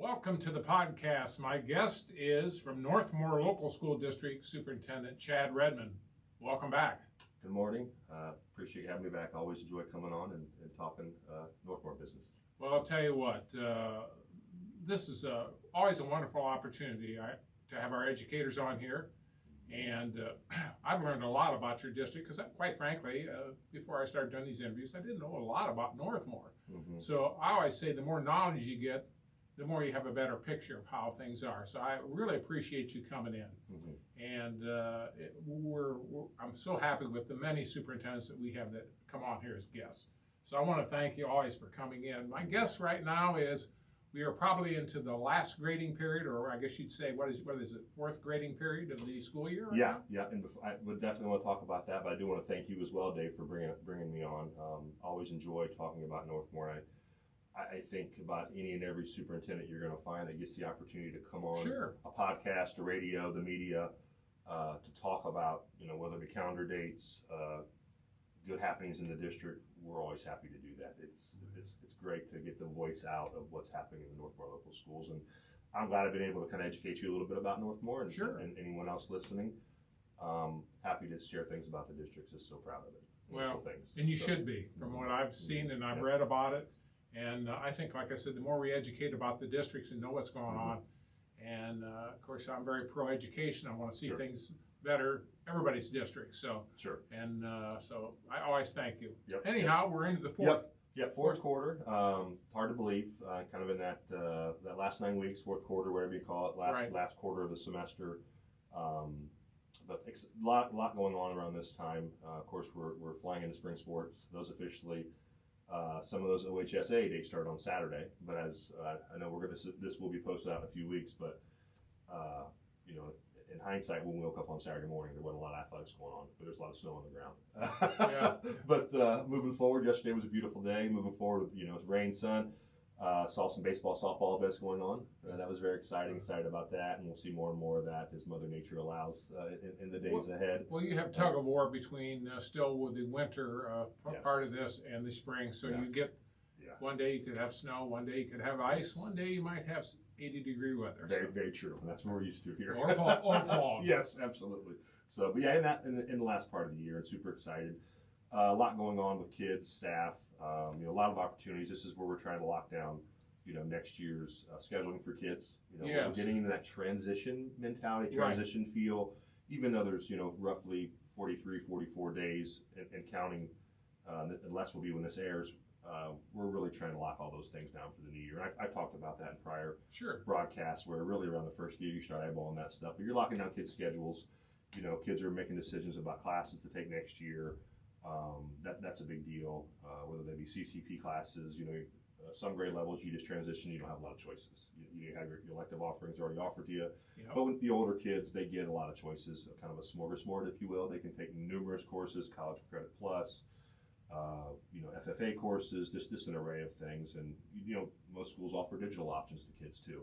Welcome to the podcast. My guest is from Northmor Local School District Superintendent Chad Redmond. Welcome back. Good morning. Appreciate you having me back. Always enjoy coming on and talking Northmor business. Well, I'll tell you what, this is always a wonderful opportunity to have our educators on here. And I've learned a lot about your district because, quite frankly, before I started doing these interviews, I didn't know a lot about Northmor. Mm-hmm. So I always say the more knowledge you get, the more you have a better picture of how things are. So I really appreciate you coming in. Mm-hmm. And I'm so happy with the many superintendents that we have that come on here as guests. So I want to thank you always for coming in. My guess right now is we are probably into the last grading period, or I guess you'd say, what is it, fourth grading period of the school year? Right now? Yeah. And I would definitely want to talk about that, but I do want to thank you as well, Dave, for bringing me on. Always enjoy talking about Northmor. I think about any and every superintendent you're going to find that gets the opportunity to come on a podcast, a radio, the media, to talk about, whether it be calendar dates, good happenings in the district. We're always happy to do that. It's great to get the voice out of what's happening in the Northmor Local Schools, and I'm glad I've been able to kind of educate you a little bit about Northmor and anyone else listening. Happy to share things about the district. Just so proud of it. Well, and you should be, from what I've seen and I've read about it. And I think, like I said, the more we educate about the districts and know what's going on, and of course, I'm very pro-education. I want to see things better, everybody's district. So, so I always thank you. Yep. Anyhow, we're into the fourth. Yep, fourth quarter. Hard to believe, kind of in that last 9 weeks, fourth quarter, whatever you call it, last quarter of the semester. But a lot going on around this time. Of course, we're flying into spring sports. Those officially. Some of those OHSA dates start on Saturday, but as I know, this will be posted out in a few weeks. But in hindsight, when we woke up on Saturday morning, there wasn't a lot of athletics going on, but there's a lot of snow on the ground. But moving forward, yesterday was a beautiful day. Moving forward, it's rain, sun. Saw some baseball, softball events going on. That was very exciting. Excited about that, and we'll see more and more of that as Mother Nature allows in the days ahead. Well, you have tug of war between still with the winter part of this and the spring. So you get one day you could have snow, one day you could have ice, one day you might have 80-degree weather. Very true. And that's what we're used to here. Or fall. Yes, absolutely. So, but in the last part of the year, and super excited. A lot going on with kids, staff, a lot of opportunities. This is where we're trying to lock down, next year's scheduling for kids. We're getting into that transition mentality, transition feel, even though there's, roughly 43, 44 days and counting, unless will be when this airs. We're really trying to lock all those things down for the new year. And I've talked about that in prior broadcasts where really around the first year you start eyeballing that stuff. But you're locking down kids' schedules. Kids are making decisions about classes to take next year. That's a big deal, whether they be CCP classes, some grade levels, you just transition, you don't have a lot of choices. You have your elective offerings already offered to you. Yep. But with the older kids, they get a lot of choices, kind of a smorgasbord, if you will. They can take numerous courses, College Credit Plus, FFA courses, just an array of things. And, most schools offer digital options to kids too.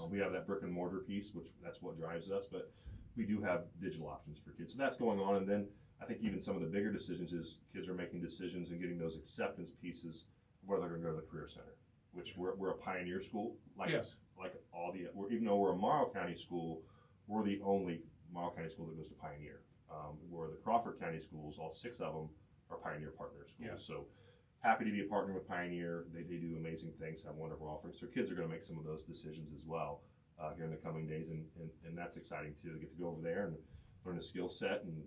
We have that brick and mortar piece, which that's what drives us, but we do have digital options for kids. So that's going on. And then I think even some of the bigger decisions is kids are making decisions and getting those acceptance pieces where they're going to go to the Career Center, which we're a pioneer school. Even though we're a Morrow County school, we're the only Morrow County school that goes to Pioneer. Where the Crawford County schools, all 6 of them are Pioneer partner schools. Yeah. So happy to be a partner with Pioneer. They do amazing things, have wonderful offerings. So kids are going to make some of those decisions as well here in the coming days, and that's exciting too. They get to go over there and learn a skill set and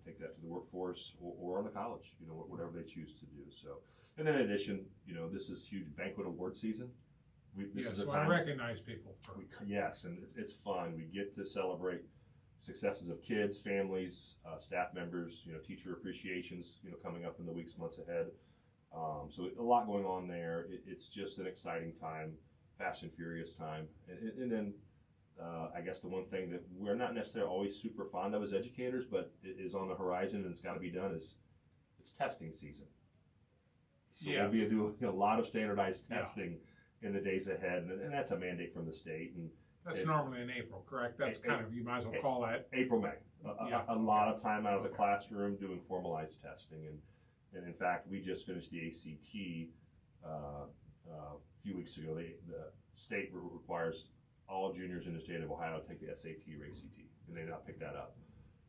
take that to the workforce or on the college, whatever they choose to do. So, and then in addition, this is huge banquet award season. I recognize people. And it's fun. We get to celebrate successes of kids, families, staff members, teacher appreciations, coming up in the weeks, months ahead. So a lot going on there. It's just an exciting time, fast and furious time. And then I guess the one thing that we're not necessarily always super fond of as educators, but is on the horizon and it's got to be done is it's testing season. So we'll be doing a lot of standardized testing in the days ahead, and that's a mandate from the state. And that's normally in April, correct? That's you might as well call that April, May. A lot of time out of the classroom doing formalized testing, and in fact, we just finished the ACT a few weeks ago. state requires all juniors in the state of Ohio to take the SAT or ACT, and they not pick that up.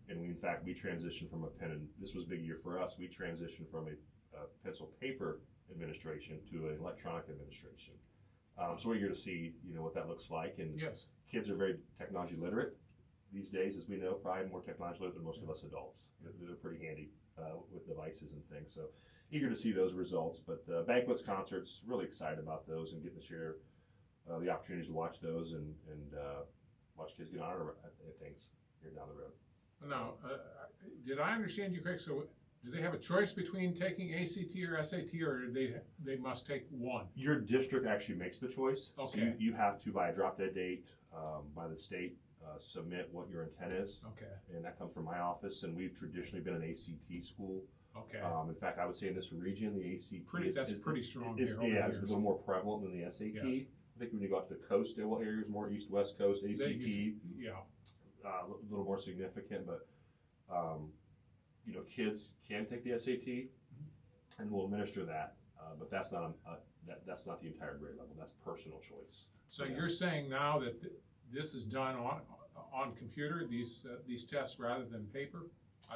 And in fact, we transitioned from a pen and, this was a big year for us, we transitioned from a pencil paper administration to an electronic administration. So we're here to see, what that looks like, and Yes. kids are very technology literate these days, as we know, probably more technology literate than most of us adults. They're pretty handy with devices and things, so eager to see those results. But banquets, concerts, really excited about those and getting to share the opportunities to watch those and watch kids get honored at things here down the road. Now, did I understand you correct? So do they have a choice between taking ACT or SAT, or they must take one? Your district actually makes the choice. Okay. So you have to, by a drop dead date by the state, submit what your intent is. Okay. And that comes from my office, and we've traditionally been an ACT school. Okay. In fact, I would say in this region, the ACT That's pretty strong is, here over yeah, it's a the years. little more prevalent than the SAT. Yes. I think when you go out to the coastal areas, more east, west coast, ACT, Yeah. a little more significant, but kids can take the SAT, and we'll administer that, but that's not that's not the entire grade level. That's personal choice. So you're saying now that this is done on computer, these tests rather than paper?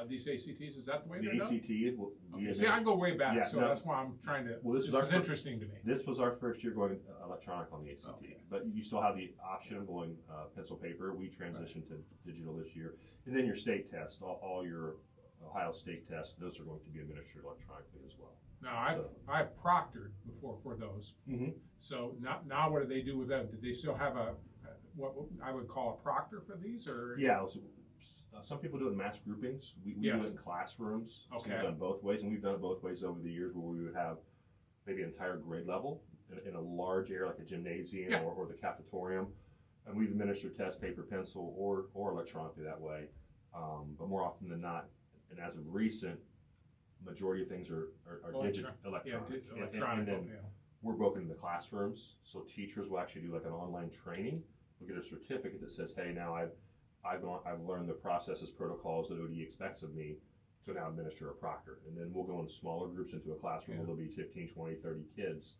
These ACTs, is that the way The they're done? ACT, Okay. See, I go way back, Yeah, so no. that's why I'm trying to. Well, this is interesting to me. This was our first year going electronic on the ACT, Okay. but you still have the option of going pencil paper. We transitioned to digital this year, and then your state test, all your Ohio state tests, those are going to be administered electronically as well. Now, I've proctored before for those. Mm-hmm. So now what do they do with them? Do they still have what I would call a proctor for these, or? Yeah, so, some people do it in mass groupings. We Yes. do it in classrooms. So Okay. we've done both ways, and we've done it both ways over the years, where we would have maybe an entire grade level in a large area like a gymnasium Yeah. or the cafetorium, and we've administered test paper, pencil, or electronically that way. But more often than not, and as of recent, majority of things are digital, electronic. Yeah, electronic. And then we're broken into classrooms, so teachers will actually do like an online training. We'll get a certificate that says, hey, now I've learned the processes, protocols that ODE expects of me to now administer a proctor. And then we'll go into smaller groups into a classroom where there'll be 15, 20, 30 kids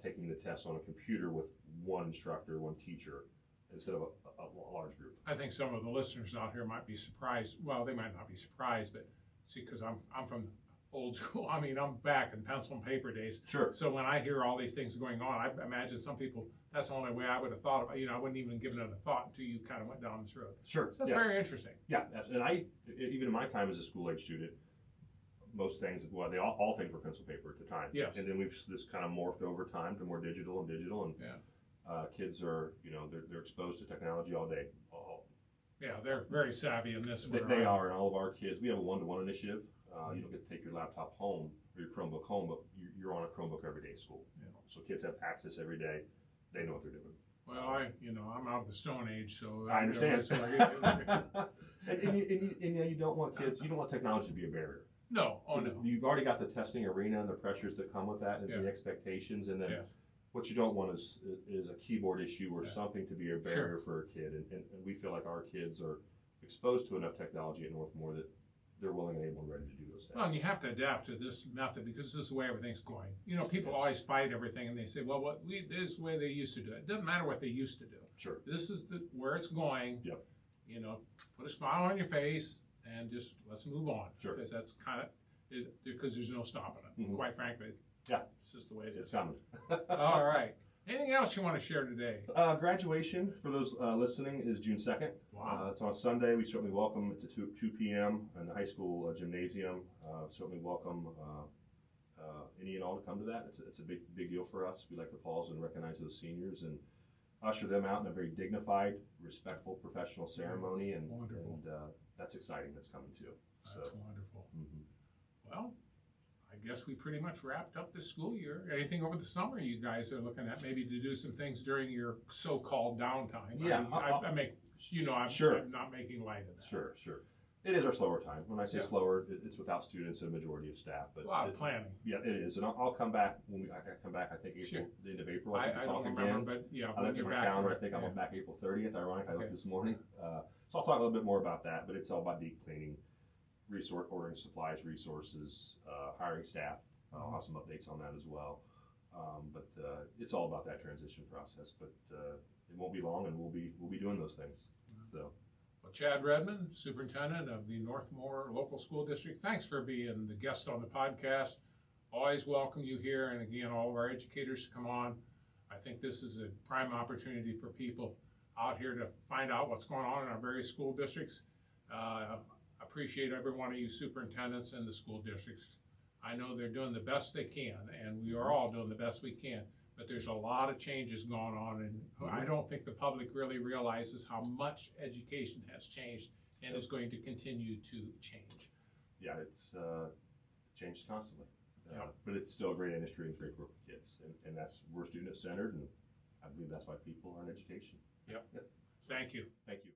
taking the test on a computer with one instructor, one teacher, instead of a large group. I think some of the listeners out here might be surprised. Well, they might not be surprised, but see, because I'm from old school. I mean, I'm back in pencil and paper days. Sure. So when I hear all these things going on, I imagine some people, that's the only way I would have thought about. I wouldn't even given it a thought until you kind of went down this road. Sure. So that's very interesting. Yeah, and even in my time as a school-age student, most things, well, all things were pencil paper at the time. Yes. And then this kind of morphed over time to more digital, and kids are, they're exposed to technology all day. Yeah, they're very savvy in this. They are, and all of our kids. We have a one-to-one initiative. You don't get to take your laptop home or your Chromebook home, but you're on a Chromebook every day at school. Yeah. So kids have access every day. They know what they're doing. Well, I'm out of the Stone Age, so I understand. And you don't want kids. You don't want technology to be a barrier. no, oh no. You've already got the testing arena and the pressures that come with that, and the expectations, and then Yes. what you don't want is a keyboard issue or Yeah. something to be a barrier for a kid. And we feel like our kids are exposed to enough technology at Northmor that they're willing and able and ready to do those things. Well, and you have to adapt to this method because this is the way everything's going. People Yes. always fight everything, and they say, "Well, this is the way they used to do it." It doesn't matter what they used to do. Sure. This is where it's going. Yep. Put a smile on your face and just let's move on. Sure. Because that's kind of because there's no stopping it. Mhm. Quite frankly. Yeah. It's just the way it It's is. coming. All right. Anything else you want to share today? Graduation, for those listening, is June 2nd. Wow. It's on Sunday. We certainly welcome. It's at 2 p.m. in the high school gymnasium. Certainly welcome any and all to come to that. It's a big deal for us. We like to pause and recognize those seniors and usher them out in a very dignified, respectful, professional ceremony. And Wonderful. And that's exciting. That's coming too. That's wonderful. Mhm. Well, I guess we pretty much wrapped up the school year. Anything over the summer you guys are looking at maybe to do some things during your so-called downtime? Yeah, I make, I'm Sure. not making light of that. Sure. It is our slower time. When I say Yeah. slower, it's without students and a majority of staff. But A lot of planning. Yeah, it is, and I'll come back when I come back. I think April, Sure. the end of April. I think, to don't talk remember, again. but yeah, I when looked at you're my back. calendar. I think I'm yeah. back April 30th. Ironic. I looked Okay. this morning. So I'll talk a little bit more about that. But it's all about deep cleaning, ordering supplies, resources, hiring staff. I'll have some updates on that as well. But it's all about that transition process. But it won't be long, and we'll be doing those things. So. Well, Chad Redmond, Superintendent of the Northmor Local School District, thanks for being the guest on the podcast. Always welcome you here, and again, all of our educators to come on. I think this is a prime opportunity for people out here to find out what's going on in our various school districts. Appreciate every one of you superintendents in the school districts. I know they're doing the best they can, and we are all doing the best we can, but there's a lot of changes going on, and I don't think the public really realizes how much education has changed and is going to continue to change. Yeah, it's changed constantly. Yeah. But it's still a great industry and great work with kids, and we're student-centered, and I believe that's why people are in education. Yep. Thank you. Thank you.